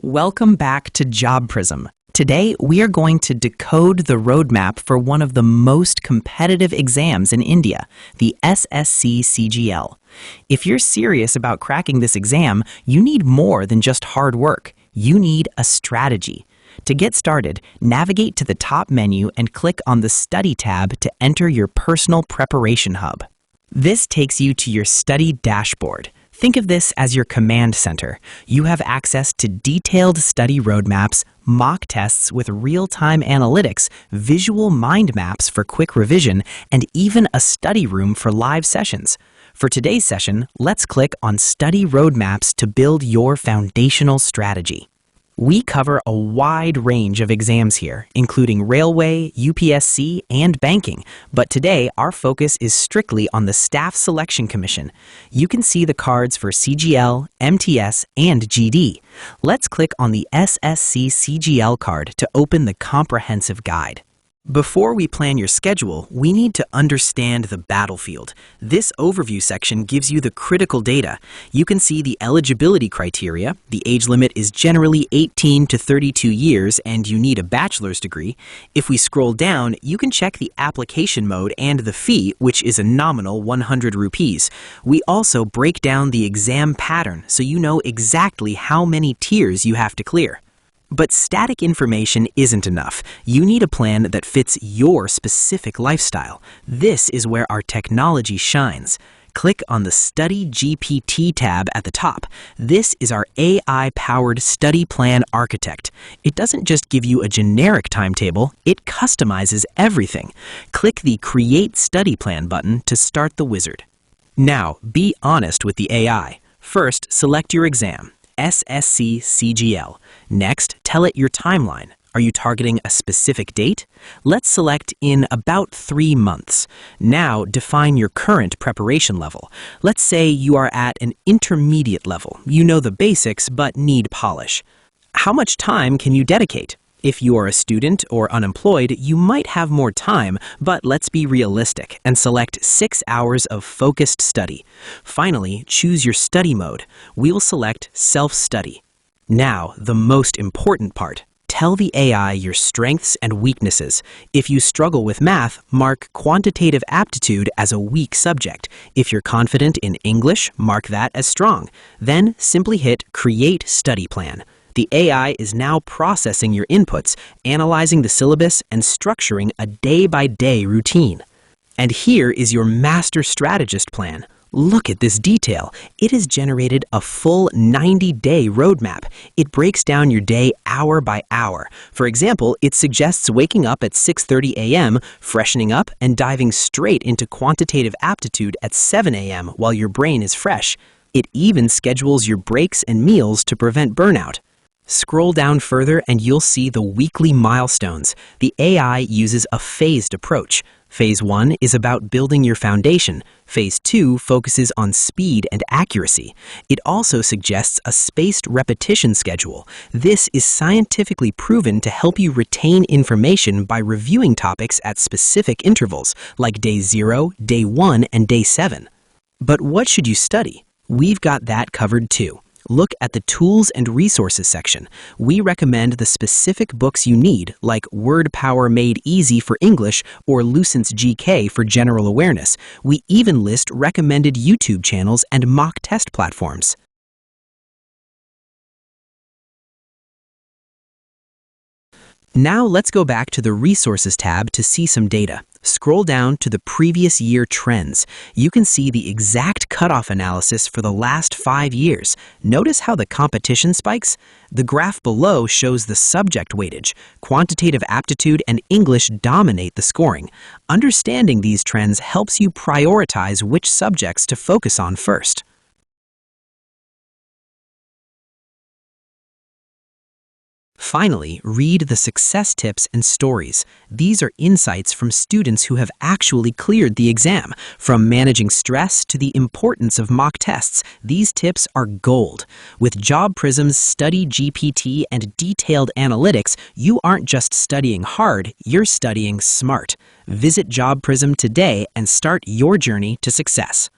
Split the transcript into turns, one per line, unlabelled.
Welcome back to JobPrism. Today, we are going to decode the roadmap for one of the most competitive exams in India, the SSC CGL. If you're serious about cracking this exam, you need more than just hard work. You need a strategy. To get started, navigate to the top menu and click on the Study tab to enter your personal preparation hub. This takes you to your study dashboard. Think of this as your command center. You have access to detailed study roadmaps, mock tests with real-time analytics, visual mind maps for quick revision, and even a study room for live sessions. For today's session, let's click on Study Roadmaps to build your foundational strategy. We cover a wide range of exams here, including Railway, UPSC, and Banking, but today our focus is strictly on the Staff Selection Commission. You can see the cards for CGL, MTS, and GD. Let's click on the SSC CGL card to open the comprehensive guide. Before we plan your schedule, we need to understand the battlefield. This overview section gives you the critical data. You can see the eligibility criteria. The age limit is generally 18 to 32 years and you need a bachelor's degree. If we scroll down, you can check the application mode and the fee, which is a nominal 100 rupees. We also break down the exam pattern so you know exactly how many tiers you have to clear. But static information isn't enough. You need a plan that fits your specific lifestyle. This is where our technology shines. Click on the Study GPT tab at the top. This is our AI-powered study plan architect. It doesn't just give you a generic timetable, it customizes everything. Click the Create Study Plan button to start the wizard. Now, be honest with the AI. First, select your exam. SSC CGL. Next, tell it your timeline. Are you targeting a specific date? Let's select in about 3 months. Now, define your current preparation level. Let's say you are at an intermediate level. You know the basics, but need polish. How much time can you dedicate? If you are a student or unemployed, you might have more time, but let's be realistic and select 6 hours of focused study. Finally, choose your study mode. We'll select self-study. Now, the most important part. Tell the AI your strengths and weaknesses. If you struggle with math, mark quantitative aptitude as a weak subject. If you're confident in English, mark that as strong. Then simply hit Create Study Plan. The AI is now processing your inputs, analyzing the syllabus, and structuring a day-by-day routine. And here is your master strategist plan. Look at this detail. It has generated a full 90-day roadmap. It breaks down your day hour by hour. For example, it suggests waking up at 6:30 a.m., freshening up, and diving straight into quantitative aptitude at 7 a.m. while your brain is fresh. It even schedules your breaks and meals to prevent burnout. Scroll down further and you'll see the weekly milestones. The AI uses a phased approach. Phase 1 is about building your foundation. Phase 2 focuses on speed and accuracy. It also suggests a spaced repetition schedule. This is scientifically proven to help you retain information by reviewing topics at specific intervals, like day 0, day 1, and day 7. But what should you study? We've got that covered too. Look at the Tools and Resources section. We recommend the specific books you need, like Word Power Made Easy for English or Lucent's GK for general awareness. We even list recommended YouTube channels and mock test platforms. Now let's go back to the Resources tab to see some data. Scroll down to the previous year trends. You can see the exact cutoff analysis for the last 5 years. Notice how the competition spikes? The graph below shows the subject weightage. Quantitative aptitude and English dominate the scoring. Understanding these trends helps you prioritize which subjects to focus on first. Finally, read the success tips and stories. These are insights from students who have actually cleared the exam. From managing stress to the importance of mock tests, these tips are gold. With JobPrism's Study GPT and detailed analytics, you aren't just studying hard, you're studying smart. Visit JobPrism today and start your journey to success.